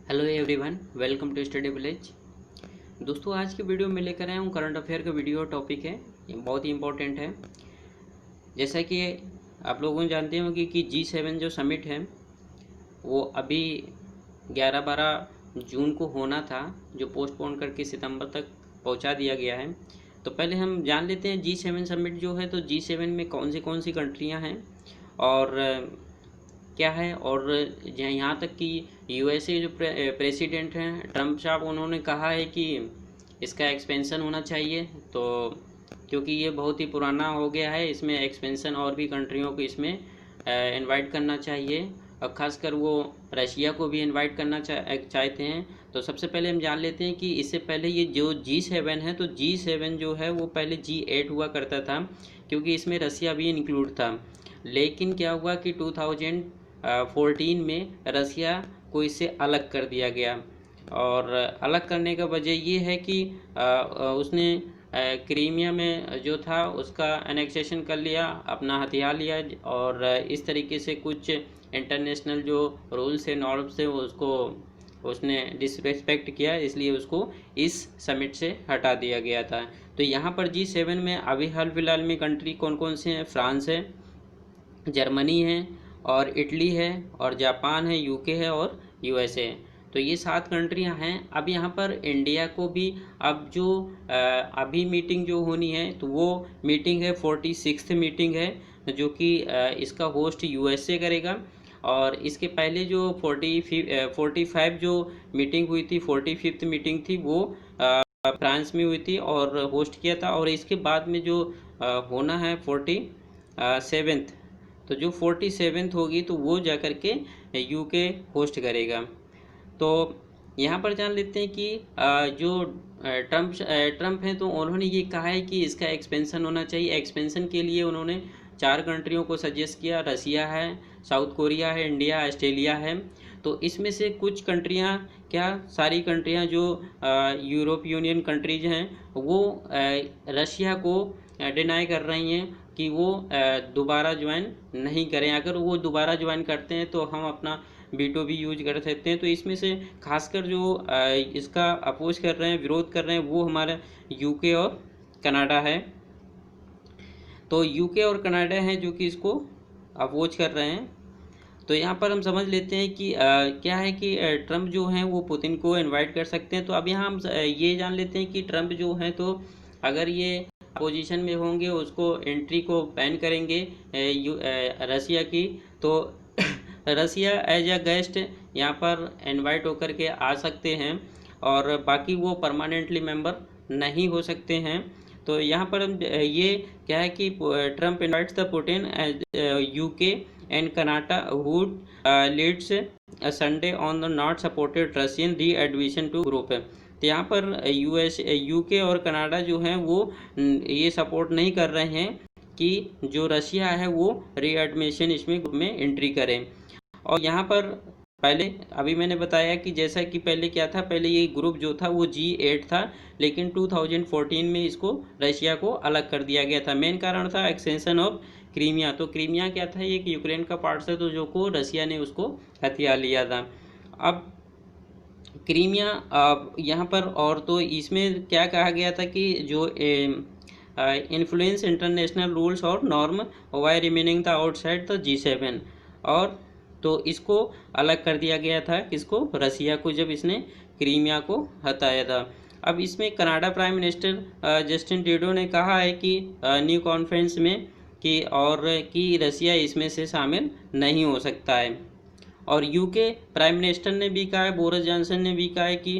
Hello everyone, welcome to study village. दोस्तों, आज की वीडियो में लेकर आया हूँ करंट अफेयर का वीडियो टॉपिक है। ये बहुत ही इम्पोर्टेंट है। जैसा कि आप लोगों जानते होंगे कि G7 जो समिट है वो अभी 11-12 जून को होना था, जो पोस्टपोन करके सितंबर तक पहुंचा दिया गया है। तो पहले हम जान लेते हैं G7 समिट जो है, तो G7 में कौन सी कंट्रियां हैं और क्या है। और यहाँ तक कि यूएसए जो प्रेसिडेंट हैं ट्रम्प साहब, उन्होंने कहा है कि इसका एक्सपेंशन होना चाहिए। तो क्योंकि ये बहुत ही पुराना हो गया है, इसमें एक्सपेंशन और भी कंट्रियों को इसमें इनवाइट करना चाहिए, और ख़ासकर वो रशिया को भी इनवाइट करना चाहते हैं। तो सबसे पहले हम जान लेते हैं कि इससे पहले ये जो G7 है, तो G7 जो है वो पहले G8 हुआ करता था, क्योंकि इसमें रसिया भी इंक्लूड था। लेकिन क्या हुआ कि 2014 में रसिया को इससे अलग कर दिया गया, और अलग करने का वजह ये है कि उसने क्रीमिया में जो था उसका एनेक्सेशन कर लिया, अपना हथियार लिया, और इस तरीके से कुछ इंटरनेशनल जो रूल्स है, नॉर्म्स है, उसको उसने डिसरेस्पेक्ट किया, इसलिए उसको इस समिट से हटा दिया गया था। तो यहाँ पर G7 में अभी हाल फिलहाल में कंट्री कौन कौन से हैं? फ्रांस है, जर्मनी है, और इटली है, और जापान है, यूके है, और यूएसए है। तो ये 7 कंट्रियां हैं। अब यहाँ पर इंडिया को भी अब जो अभी मीटिंग जो होनी है, तो वो मीटिंग है 46th मीटिंग है, जो कि इसका होस्ट यूएसए करेगा। और इसके पहले जो 45 जो मीटिंग हुई थी, 45th मीटिंग थी, वो फ्रांस में हुई थी और होस्ट किया था। और इसके बाद में जो होना है 47th, तो जो 47th होगी तो वो जा कर के यूके होस्ट करेगा। तो यहाँ पर जान लेते हैं कि जो ट्रम्प हैं, तो उन्होंने ये कहा है कि इसका एक्सपेंशन होना चाहिए। एक्सपेंशन के लिए उन्होंने 4 कंट्रियों को सजेस्ट किया, रसिया है, साउथ कोरिया है, इंडिया, ऑस्ट्रेलिया है। तो इसमें से कुछ कंट्रियाँ, क्या सारी कंट्रियाँ जो यूरोप यूनियन कंट्रीज हैं, वो रशिया को डिनाई कर रही हैं कि वो दोबारा ज्वाइन नहीं करें। अगर वो दोबारा ज्वाइन करते हैं तो हम अपना वीटो भी यूज कर सकते हैं। तो इसमें से खासकर जो इसका अपोज कर रहे हैं, विरोध कर रहे हैं, वो हमारा यूके और कनाडा है। तो यूके और कनाडा हैं जो कि इसको अपोज कर रहे हैं। तो यहाँ पर हम समझ लेते हैं कि क्या है कि ट्रम्प जो हैं वो पुतिन को इनवाइट कर सकते हैं। तो अब यहाँ हम ये जान लेते हैं कि ट्रम्प जो हैं, तो अगर ये अपोजिशन में होंगे, उसको एंट्री को बैन करेंगे रसिया की, तो रसिया एज अ गेस्ट यहाँ पर इनवाइट होकर के आ सकते हैं, और बाकी वो परमानेंटली मेंबर नहीं हो सकते हैं। तो यहाँ पर हम ये क्या है कि Trump invites the Putin UK and Canada who leads a Sunday on the not supported Russian re-admission to group है। तो यहाँ पर यूके और कनाडा जो हैं वो ये सपोर्ट नहीं कर रहे हैं कि जो रशिया है वो रीएडमिशन इसमें ग्रुप में एंट्री करें। और यहाँ पर पहले अभी मैंने बताया कि जैसा कि पहले क्या था, पहले ये ग्रुप जो था वो G8 था, लेकिन 2014 में इसको रशिया को अलग कर दिया गया था। मेन कारण था एक्सटेंशन ऑफ क्रीमिया। तो क्रीमिया क्या था, ये यूक्रेन का पार्ट था, तो जो को रसिया ने उसको हथिया लिया था। अब क्रीमिया यहाँ पर, और तो इसमें क्या कहा गया था कि जो इन्फ्लुएंस इंटरनेशनल रूल्स और norm why remaining the outside the G7, और तो इसको अलग कर दिया गया था, किसको, रसिया को, जब इसने क्रीमिया को हटाया था। अब इसमें Canada prime minister Justin Trudeau ने कहा है कि न्यू कॉन्फ्रेंस में कि रसिया इसमें से शामिल नहीं हो सकता है। और यूके प्राइम मिनिस्टर ने भी कहा है, बोरिस जॉनसन ने भी कहा है कि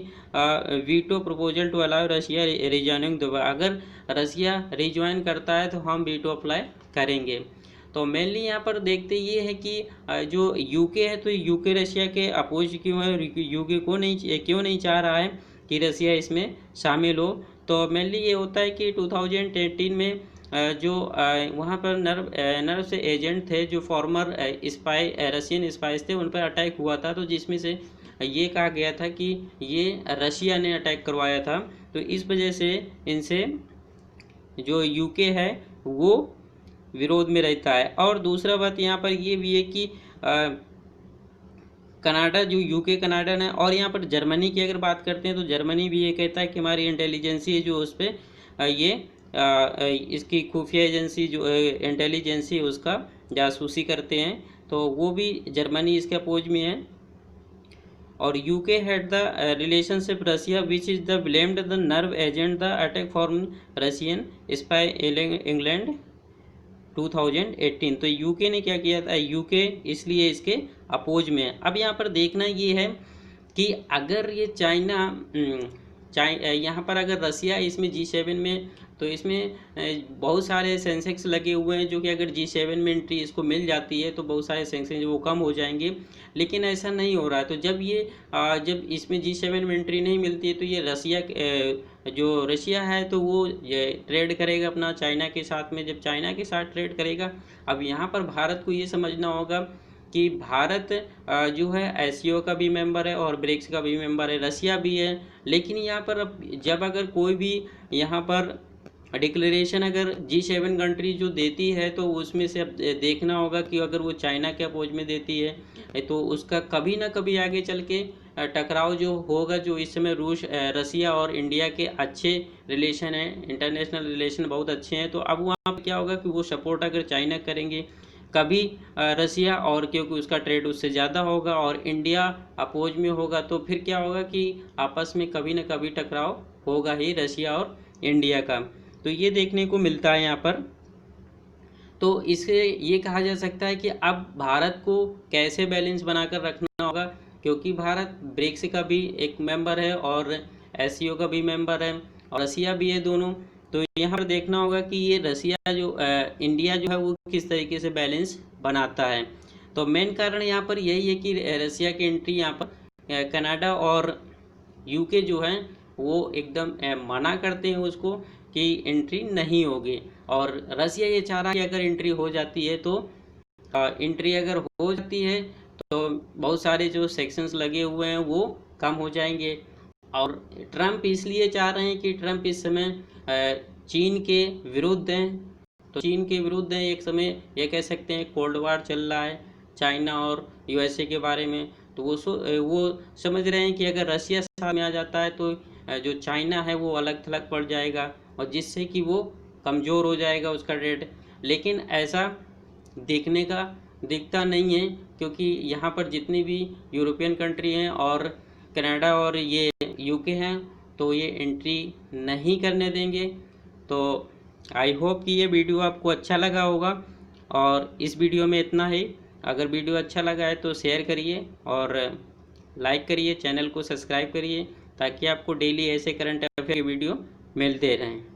veto proposal to allow Russia rejoining दुबई, अगर रसिया रिज्वाइन करता है तो हम वीटो अप्लाई करेंगे। तो मेनली यहाँ पर देखते ये है कि जो यूके है, तो यूके रशिया के अपोज क्यों है, यूके को नहीं क्यों नहीं चाह रहा है कि रसिया इसमें शामिल हो। तो मेनली ये होता है कि 2018 में जो वहाँ पर नर्व से एजेंट थे, जो फॉर्मर स्पाई रशियन स्पाइस थे, उन पर अटैक हुआ था, तो जिसमें से ये कहा गया था कि ये रशिया ने अटैक करवाया था। तो इस वजह से इनसे जो यूके है वो विरोध में रहता है। और दूसरा बात यहाँ पर ये भी है कि कनाडा जो यूके कनाडा है, और यहाँ पर जर्मनी की अगर बात करते हैं तो जर्मनी भी ये कहता है कि हमारी इंटेलिजेंसी जो उस पर ये इसकी खुफिया एजेंसी जो इंटेलिजेंसी उसका जासूसी करते हैं, तो वो भी जर्मनी इसके अपोज में है। और UK had the relationship Russia which is the blamed the nerve agent the attack form Russian spy England 2018। तो यूके ने क्या किया था, यूके इसलिए इसके अपोज में है। अब यहाँ पर देखना ये है कि अगर ये चाइना यहाँ पर अगर रसिया इसमें G7 में, तो इसमें बहुत सारे सेंसेक्स लगे हुए हैं जो कि अगर G7 में एंट्री इसको मिल जाती है तो बहुत सारे सेंसेक्स वो कम हो जाएंगे, लेकिन ऐसा नहीं हो रहा है। तो जब इसमें G7 में एंट्री नहीं मिलती है तो ये रशिया है तो वो ये ट्रेड करेगा अपना चाइना के साथ में। जब चाइना के साथ ट्रेड करेगा, अब यहाँ पर भारत को ये समझना होगा कि भारत जो है एससीओ का भी मेंबर है और ब्रिक्स का भी मेंबर है, रसिया भी है। लेकिन यहाँ पर अब जब अगर कोई भी यहाँ पर डिक्लेरेशन अगर G7 कंट्री जो देती है तो उसमें से अब देखना होगा कि अगर वो चाइना के अपोज में देती है तो उसका कभी ना कभी आगे चल के टकराव जो होगा। जो इस समय रसिया और इंडिया के अच्छे रिलेशन हैं, इंटरनेशनल रिलेशन बहुत अच्छे हैं, तो अब वहाँ पर क्या होगा कि वो सपोर्ट अगर चाइना करेंगे कभी रसिया, और क्योंकि उसका ट्रेड उससे ज़्यादा होगा और इंडिया अपोज में होगा, तो फिर क्या होगा कि आपस में कभी ना कभी टकराव होगा ही रसिया और इंडिया का। तो ये देखने को मिलता है यहाँ पर। तो इससे ये कहा जा सकता है कि अब भारत को कैसे बैलेंस बनाकर रखना होगा, क्योंकि भारत ब्रिक्स का भी एक मेंबर है और एससीओ का भी मेंबर है और रसिया भी है दोनों। तो यहाँ पर देखना होगा कि ये रसिया जो इंडिया जो है वो किस तरीके से बैलेंस बनाता है। तो मेन कारण यहाँ पर यही है कि रसिया की एंट्री यहाँ पर कनाडा और यूके जो है वो एकदम मना करते हैं उसको कि एंट्री नहीं होगी। और रसिया ये चाह रहा है कि अगर एंट्री हो जाती है तो तो बहुत सारे जो सेक्शंस लगे हुए हैं वो कम हो जाएंगे। और ट्रंप इसलिए चाह रहे हैं कि ट्रंप इस समय चीन के विरुद्ध हैं। तो चीन के विरुद्ध हैं, एक समय ये कह सकते हैं कोल्ड वार चल रहा है चाइना और यूएसए के बारे में। तो वो समझ रहे हैं कि अगर रसिया साथ में आ जाता है तो जो चाइना है वो अलग थलग पड़ जाएगा और जिससे कि वो कमज़ोर हो जाएगा उसका रेट। लेकिन ऐसा दिखता नहीं है, क्योंकि यहाँ पर जितनी भी यूरोपियन कंट्री हैं और कनाडा और ये यूके हैं तो ये एंट्री नहीं करने देंगे। तो आई होप कि ये वीडियो आपको अच्छा लगा होगा, और इस वीडियो में इतना ही। अगर वीडियो अच्छा लगा है तो शेयर करिए और लाइक करिए, चैनल को सब्सक्राइब करिए ताकि आपको डेली ऐसे करंट अफेयर की वीडियो मिलते रहें।